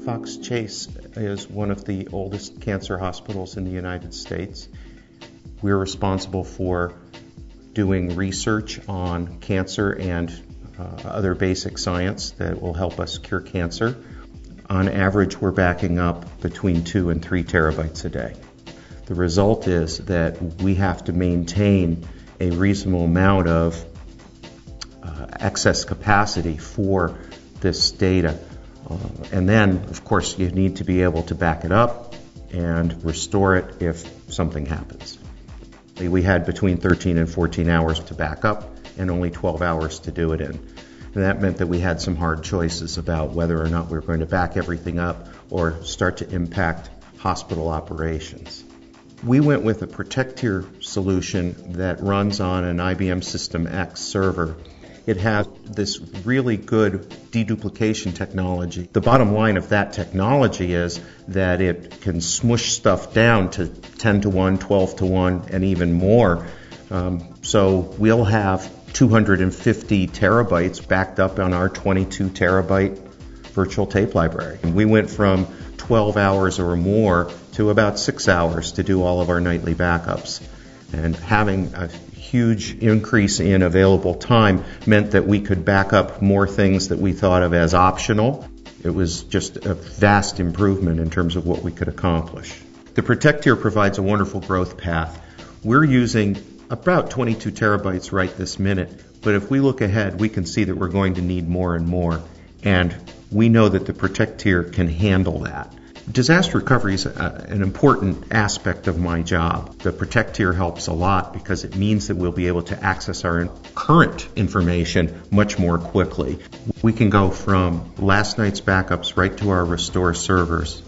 Fox Chase is one of the oldest cancer hospitals in the United States. We're responsible for doing research on cancer and other basic science that will help us cure cancer. On average, we're backing up between 2 and 3 terabytes a day. The result is that we have to maintain a reasonable amount of excess capacity for this data. And then, of course, you need to be able to back it up and restore it if something happens. We had between 13 and 14 hours to back up and only 12 hours to do it in. And that meant that we had some hard choices about whether or not we were going to back everything up or start to impact hospital operations. We went with a Protect-Tier solution that runs on an IBM System X server. It has this really good deduplication technology. The bottom line of that technology is that it can smush stuff down to 10 to 1, 12 to 1, and even more. So we'll have 250 terabytes backed up on our 22 terabyte virtual tape library. And we went from 12 hours or more to about 6 hours to do all of our nightly backups. And having a huge increase in available time meant that we could back up more things that we thought of as optional. It was just a vast improvement in terms of what we could accomplish. The Protect-Tier provides a wonderful growth path. We're using about 22 terabytes right this minute, but if we look ahead, we can see that we're going to need more and more, and we know that the Protect-Tier can handle that. Disaster recovery is an important aspect of my job. The Protect-Tier helps a lot because it means that we'll be able to access our current information much more quickly. We can go from last night's backups right to our restore servers.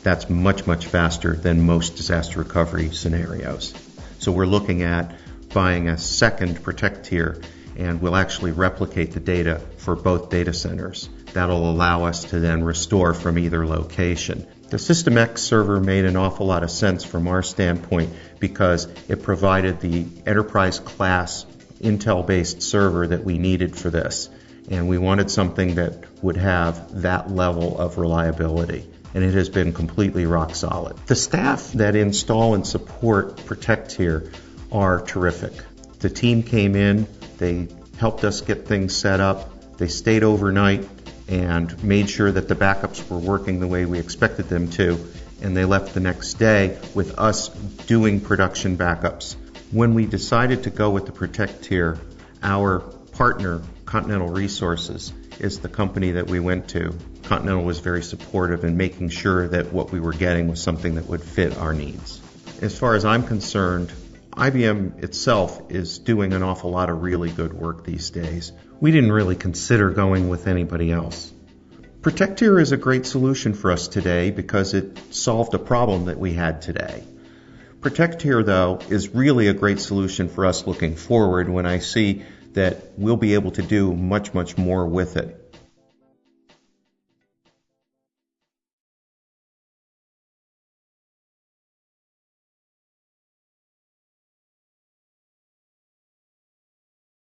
That's much, much faster than most disaster recovery scenarios. So we're looking at buying a second Protect-Tier, and we'll actually replicate the data for both data centers. That'll allow us to then restore from either location. The System X server made an awful lot of sense from our standpoint because it provided the enterprise class Intel-based server that we needed for this. And we wanted something that would have that level of reliability. And it has been completely rock solid. The staff that install and support Protect-Tier are terrific. The team came in, they helped us get things set up, they stayed overnight and made sure that the backups were working the way we expected them to, and they left the next day with us doing production backups. When we decided to go with the Protect-Tier, our partner, Continental Resources, is the company that we went to. Continental was very supportive in making sure that what we were getting was something that would fit our needs. As far as I'm concerned, IBM itself is doing an awful lot of really good work these days. We didn't really consider going with anybody else. Protect-Tier is a great solution for us today because it solved a problem that we had today. Protect-Tier, though, is really a great solution for us looking forward when I see that we'll be able to do much, much more with it.